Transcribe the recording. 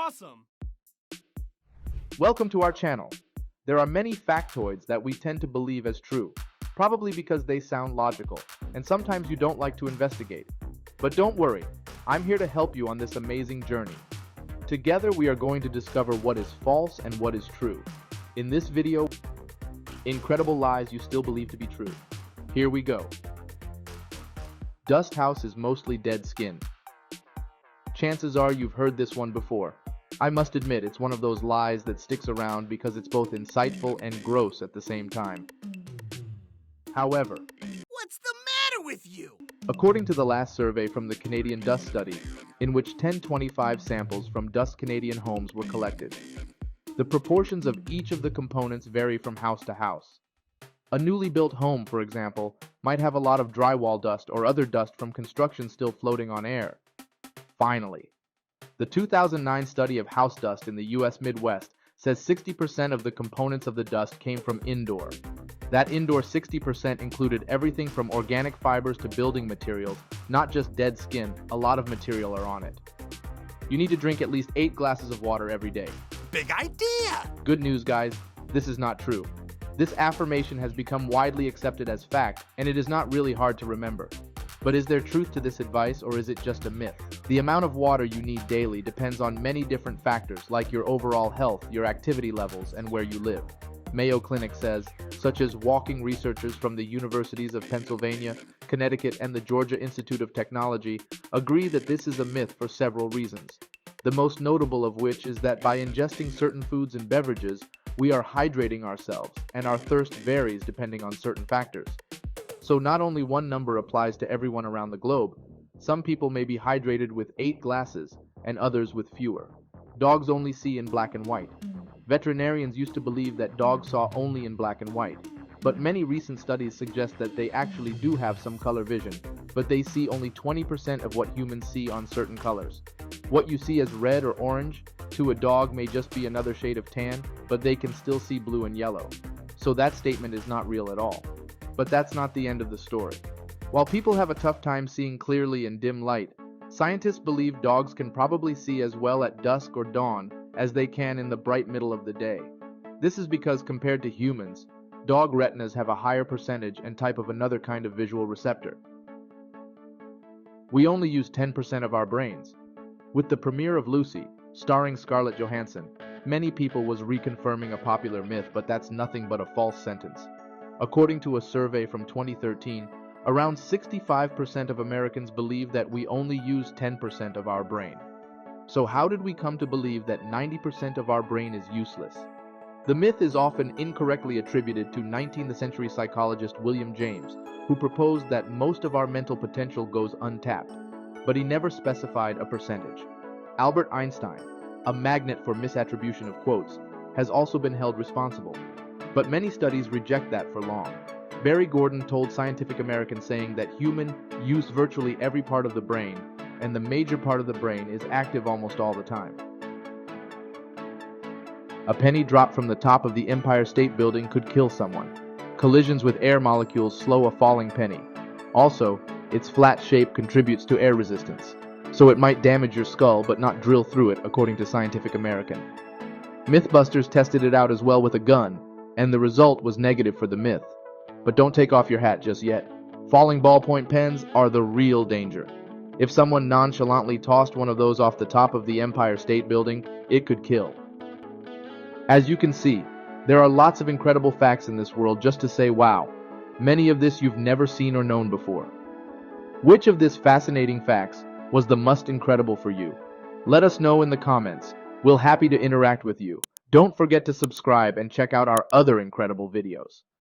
awesome! Welcome to our channel. There are many factoids that we tend to believe as true, probably because they sound logical, and sometimes you don't like to investigate. But don't worry, I'm here to help you on this amazing journey. Together we are going to discover what is false and what is true. In this video, incredible lies you still believe to be true. Here we go. Dust house is mostly dead skin. Chances are you've heard this one before. I must admit, it's one of those lies that sticks around because it's both insightful and gross at the same time. However, What's the matter with you? according to the last survey from the Canadian Dust Study, in which 1025 samples from dust Canadian homes were collected, the proportions of each of the components vary from house to house. A newly built home, for example, might have a lot of drywall dust or other dust from construction still floating on air. Finally, the 2009 study of house dust in the U.S. Midwest says 60% of the components of the dust came from indoor. That indoor 60% included everything from organic fibers to building materials, not just dead skin. A lot of material are on it. You need to drink at least 8 glasses of water every day. Big idea! Good news, guys, this is not true. This affirmation has become widely accepted as fact, and it is not really hard to remember. But is there truth to this advice, or is it just a myth? The amount of water you need daily depends on many different factors, like your overall health, your activity levels, and where you live. Mayo Clinic says, such as walking researchers from the universities of Pennsylvania, Connecticut, and the Georgia Institute of Technology agree that this is a myth for several reasons. The most notable of which is that by ingesting certain foods and beverages, we are hydrating ourselves, and our thirst varies depending on certain factors. So not only one number applies to everyone around the globe. Some people may be hydrated with 8 glasses, and others with fewer. Dogs only see in black and white. Veterinarians used to believe that dogs saw only in black and white, but many recent studies suggest that they actually do have some color vision, but they see only 20% of what humans see on certain colors. What you see as red or orange, to a dog may just be another shade of tan, but they can still see blue and yellow. So that statement is not real at all. But that's not the end of the story. While people have a tough time seeing clearly in dim light, scientists believe dogs can probably see as well at dusk or dawn as they can in the bright middle of the day. This is because compared to humans, dog retinas have a higher percentage and type of another kind of visual receptor. We only use 10% of our brains. With the premiere of Lucy, starring Scarlett Johansson, many people was reconfirming a popular myth, but that's nothing but a false sentence. According to a survey from 2013, around 65% of Americans believe that we only use 10% of our brain. So how did we come to believe that 90% of our brain is useless? The myth is often incorrectly attributed to 19th century psychologist William James, who proposed that most of our mental potential goes untapped, but he never specified a percentage. Albert Einstein, a magnet for misattribution of quotes, has also been held responsible. But many studies reject that for long. Barry Gordon told Scientific American saying that humans use virtually every part of the brain, and the major part of the brain is active almost all the time. A penny dropped from the top of the Empire State Building could kill someone. Collisions with air molecules slow a falling penny. Also, its flat shape contributes to air resistance, so it might damage your skull but not drill through it, according to Scientific American. Mythbusters tested it out as well with a gun, and the result was negative for the myth. But don't take off your hat just yet. Falling ballpoint pens are the real danger. If someone nonchalantly tossed one of those off the top of the Empire State Building, it could kill. As you can see, there are lots of incredible facts in this world just to say wow. Many of this you've never seen or known before. Which of these fascinating facts was the most incredible for you? Let us know in the comments. We'll happy to interact with you. Don't forget to subscribe and check out our other incredible videos.